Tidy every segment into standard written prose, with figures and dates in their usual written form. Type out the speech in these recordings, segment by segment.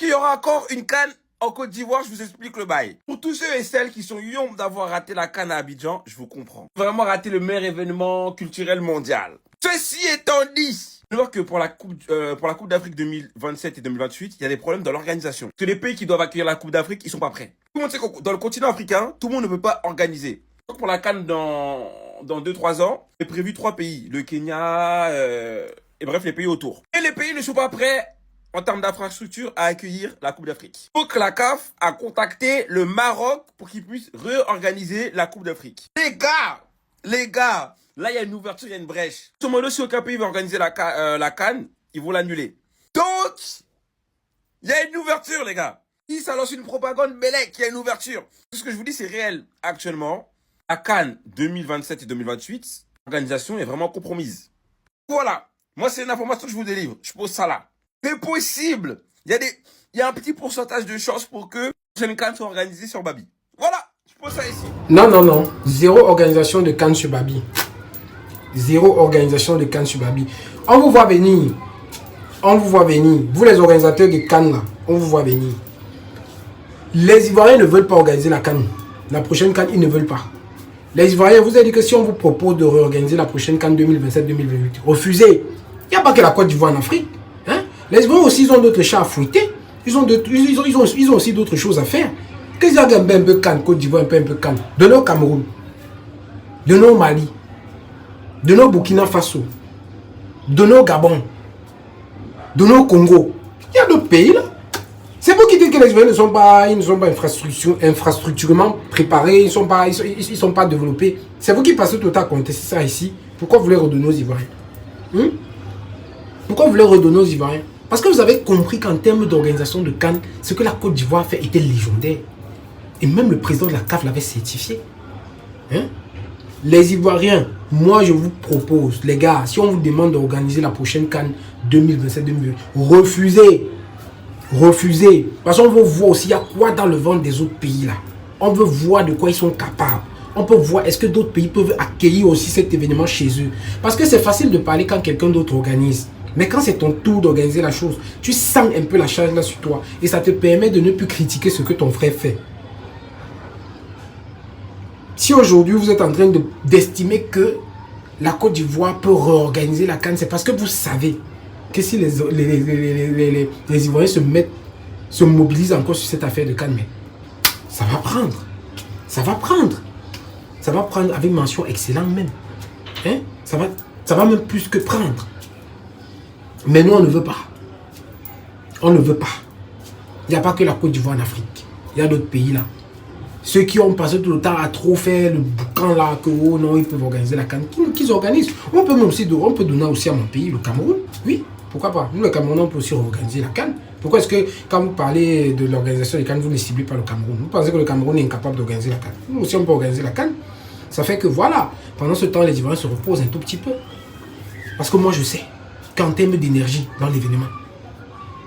qu'il y aura encore une CAN en Côte d'Ivoire, je vous explique le bail. Pour tous ceux et celles qui sont yombes d'avoir raté la CAN à Abidjan, je vous comprends. Vraiment raté le meilleur événement culturel mondial. Ceci étant dit, je vois que pour la Coupe d'Afrique 2027 et 2028, il y a des problèmes dans l'organisation. Que les pays qui doivent accueillir la Coupe d'Afrique, ils sont pas prêts. Tout le monde sait que dans le continent africain, tout le monde ne peut pas organiser. Donc pour la CAN dans 2-3 ans, c'est prévu 3 pays. Le Kenya, et bref, les pays autour. Et les pays ne sont pas prêts en termes d'infrastructure à accueillir la Coupe d'Afrique. Donc la CAF a contacté le Maroc pour qu'il puisse réorganiser la Coupe d'Afrique. Les gars, là il y a une ouverture, il y a une brèche. Tout le monde, si aucun pays veut organiser la CAN, ils vont l'annuler. Donc, il y a une ouverture les gars. Si ça lance une propagande, mais là, il y a une ouverture. Tout ce que je vous dis, c'est réel. Actuellement, la CAN 2027 et 2028, l'organisation est vraiment compromise. Voilà. Moi, c'est une information que je vous délivre. Je pose ça là. C'est possible. Il y a un petit pourcentage de chance pour que une CAN soit organisée sur Babi. Voilà. Je pose ça ici. Non. Zéro organisation de CAN sur Babi. Zéro organisation de CAN sur Babi. On vous voit venir. On vous voit venir. Vous, les organisateurs de CAN, là, on vous voit venir. Les Ivoiriens ne veulent pas organiser la CAN. La prochaine CAN, ils ne veulent pas. Les Ivoiriens, vous avez dit que si on vous propose de réorganiser la prochaine CAN 2027-2028, refusez. Il n'y a pas que la Côte d'Ivoire en Afrique. Hein? Les Ivoiriens aussi, ils ont d'autres chats à fouetter. Ils ont aussi d'autres choses à faire. Qu'ils aient un peu CAN, Côte d'Ivoire, un peu CAN. Donnez au Cameroun. Donnez au Mali. Donnez au Burkina Faso. Donnez au Gabon. Donnez au Congo. Il y a d'autres pays là. C'est vous qui dites que les Ivoiriens ne sont pas infrastructurellement préparés, ils ne sont pas développés. C'est vous qui passez tout le temps à contester ça ici. Pourquoi vous voulez redonner aux Ivoiriens? Pourquoi vous voulez redonner aux Ivoiriens? Parce que vous avez compris qu'en termes d'organisation de CAN, ce que la Côte d'Ivoire fait était légendaire. Et même le président de la CAF l'avait certifié. Les Ivoiriens, moi je vous propose, les gars, si on vous demande d'organiser la prochaine CAN 2027-2028, refusez. Refusez. Parce qu'on veut voir aussi il y a quoi dans le ventre des autres pays là. On veut voir de quoi ils sont capables. On peut voir est-ce que d'autres pays peuvent accueillir aussi cet événement chez eux. Parce que c'est facile de parler quand quelqu'un d'autre organise. Mais quand c'est ton tour d'organiser la chose, tu sens un peu la charge là sur toi. Et ça te permet de ne plus critiquer ce que ton frère fait. Si aujourd'hui vous êtes en train d'estimer que la Côte d'Ivoire peut réorganiser la CAN, c'est parce que vous savez que si les Ivoiriens se mobilisent encore sur cette affaire de CAN, mais ça va prendre. Ça va prendre. Ça va prendre avec mention excellente même. Ça va même plus que prendre. Mais nous, on ne veut pas. On ne veut pas. Il n'y a pas que la Côte d'Ivoire en Afrique. Il y a d'autres pays là. Ceux qui ont passé tout le temps à trop faire le boucan là, que oh non, ils peuvent organiser la CAN, qu'ils organisent. On peut donner aussi à mon pays, le Cameroun. Oui. Pourquoi pas? Nous, le Cameroun, on peut aussi organiser la CAN. Pourquoi est-ce que, quand vous parlez de l'organisation des CAN, vous ne ciblez pas le Cameroun? Vous pensez que le Cameroun est incapable d'organiser la CAN? Nous aussi, on peut organiser la CAN. Ça fait que, voilà, pendant ce temps, les Ivoiriens se reposent un tout petit peu. Parce que moi, je sais qu'en termes d'énergie dans l'événement,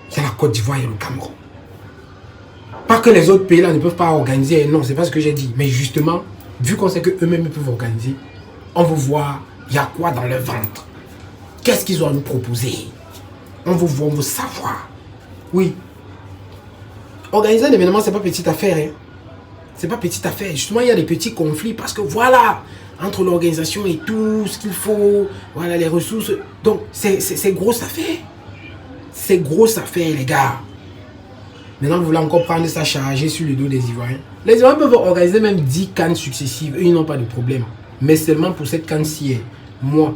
il y a la Côte d'Ivoire et le Cameroun. Pas que les autres pays là ne peuvent pas organiser, non, c'est pas ce que j'ai dit. Mais justement, vu qu'on sait qu'eux-mêmes peuvent organiser, on veut voir, il y a quoi dans leur ventre. Qu'est-ce qu'ils ont à nous proposer? On veut voir, on veut savoir. Oui. Organiser un événement, c'est pas petite affaire. Hein. C'est pas petite affaire. Justement, il y a des petits conflits parce que voilà, entre l'organisation et tout ce qu'il faut, voilà, les ressources. Donc, c'est grosse affaire. C'est grosse affaire, les gars. Maintenant, vous voulez encore prendre ça chargé sur le dos des Ivoiriens. Les Ivoiriens peuvent organiser même 10 CAN successives. Eux, ils n'ont pas de problème. Mais seulement pour cette CAN-ci, moi,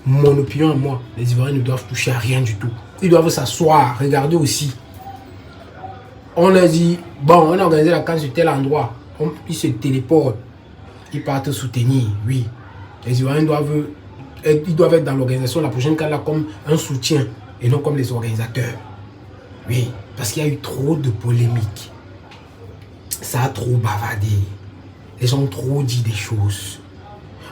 mon opinion à moi, les Ivoiriens ne doivent toucher à rien du tout. Ils doivent s'asseoir, regarder aussi. On leur dit, bon, on a organisé la CAN sur tel endroit. Ils se téléportent. Ils partent soutenir, oui. Les Ivoiriens doivent être dans l'organisation la prochaine CAN là comme un soutien et non comme les organisateurs. Oui, parce qu'il y a eu trop de polémiques. Ça a trop bavardé. Les gens ont trop dit des choses.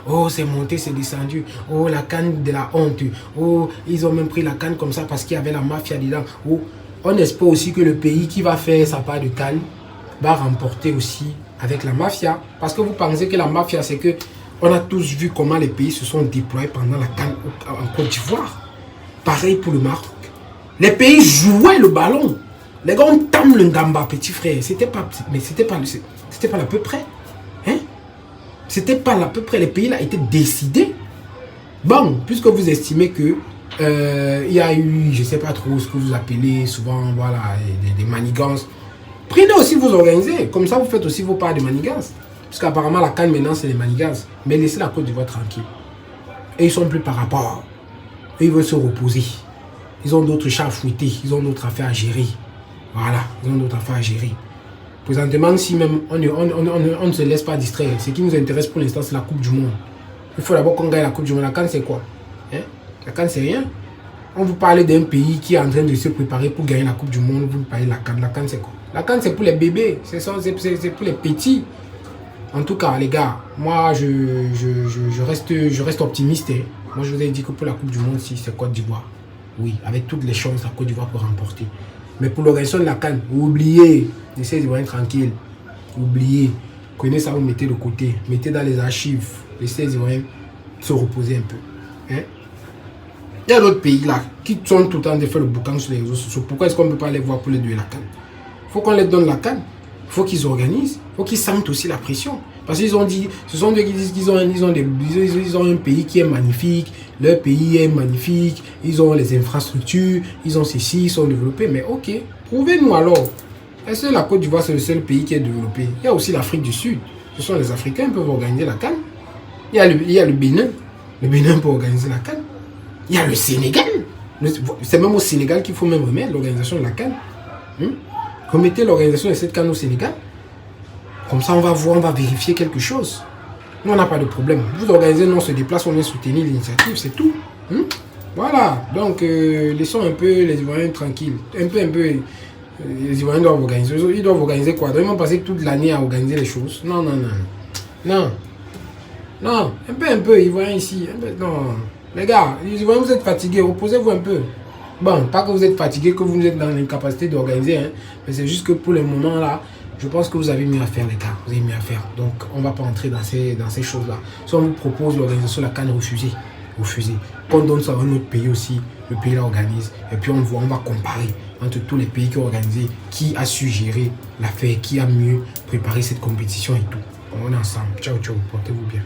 Oh, c'est monté, c'est descendu. Oh, la CAN de la honte. Oh, ils ont même pris la CAN comme ça parce qu'il y avait la mafia dedans. Oh, on espère aussi que le pays qui va faire sa part de CAN va remporter aussi avec la mafia. Parce que vous pensez que la mafia, c'est que on a tous vu comment les pays se sont déployés pendant la CAN en Côte d'Ivoire. Pareil pour le Maroc. Les pays jouaient le ballon. Les gars, on tame le Ngamba, petit frère. C'était pas à peu près. Hein? C'était pas à peu près. Le pays là a été décidé. Bon, puisque vous estimez que il y a eu, je sais pas trop ce que vous appelez souvent, voilà, des manigances. Prenez aussi vous organiser. Comme ça, vous faites aussi vos parts de manigances. Parce qu'apparemment, la CAN maintenant, c'est les manigances. Mais laissez la Côte d'Ivoire tranquille. Et ils sont plus par rapport. Et ils veulent se reposer. Ils ont d'autres chats à fouetter. Ils ont d'autres affaires à gérer. Voilà, ils ont d'autres affaires à gérer. Présentement, si même on ne se laisse pas distraire, ce qui nous intéresse pour l'instant, c'est la Coupe du Monde. Il faut d'abord qu'on gagne la Coupe du Monde. La CAN, c'est quoi? Hein? La CAN, c'est rien. On vous parle d'un pays qui est en train de se préparer pour gagner la Coupe du Monde. Vous parlez de la CAN. La CAN, c'est quoi? La CAN, c'est pour les bébés. C'est pour les petits. En tout cas, les gars, moi, je reste optimiste. Hein. Moi, je vous ai dit que pour la Coupe du Monde, si c'est Côte d'Ivoire. Oui, avec toutes les chances, la Côte d'Ivoire peut remporter. Mais pour l'organisation de la CAN, oubliez. Laissez les Ivoiriens tranquilles. Oubliez. Prenez ça, vous mettez de côté. Mettez dans les archives. Laissez les Ivoiriens se reposer un peu. Hein? Il y a d'autres pays là qui sont tout le temps de faire le boucan sur les réseaux sociaux. Pourquoi est-ce qu'on ne peut pas les voir pour les donner la CAN? Il faut qu'on les donne la CAN. Il faut qu'ils organisent. Il faut qu'ils sentent aussi la pression. Parce qu'ils ont dit, ce sont eux qui disent qu'ils ont un pays qui est magnifique. Leur pays est magnifique. Ils ont les infrastructures. Ils ont ceci, ils sont développés. Mais ok, prouvez-nous alors. Est-ce que la Côte d'Ivoire, c'est le seul pays qui est développé? Il y a aussi l'Afrique du Sud. Ce sont les Africains qui peuvent organiser la CAN. Il y a le Bénin. Le Bénin peut organiser la CAN. Il y a le Sénégal. C'est même au Sénégal qu'il faut même remettre l'organisation de la CAN. Remettez l'organisation de cette CAN au Sénégal. Comme ça, on va voir, on va vérifier quelque chose. Nous, on n'a pas de problème. Vous organisez, nous, on se déplace, on vient soutenir l'initiative, c'est tout. Voilà. Donc, laissons un peu les Ivoiriens tranquilles. Un peu. Les Ivoiriens doivent organiser. Ils doivent organiser quoi? Ils vont passer toute l'année à organiser les choses. Non. Un peu, Ivoiriens ici. Non. Les gars, les Ivoiriens, vous êtes fatigués. Reposez-vous un peu. Bon, pas que vous êtes fatigués, que vous êtes dans l'incapacité d'organiser. Hein, mais c'est juste que pour le moment, là, je pense que vous avez mieux à faire, les gars. Vous avez mieux à faire. Donc, on ne va pas entrer dans ces choses-là. Si on vous propose l'organisation de la CAN, refusez. Qu'on donne ça à un autre pays aussi. Le pays l'organise. Et puis, on va comparer entre tous les pays qui ont organisé, qui a su gérer l'affaire, qui a mieux préparé cette compétition et tout. On est ensemble. Ciao, portez-vous bien.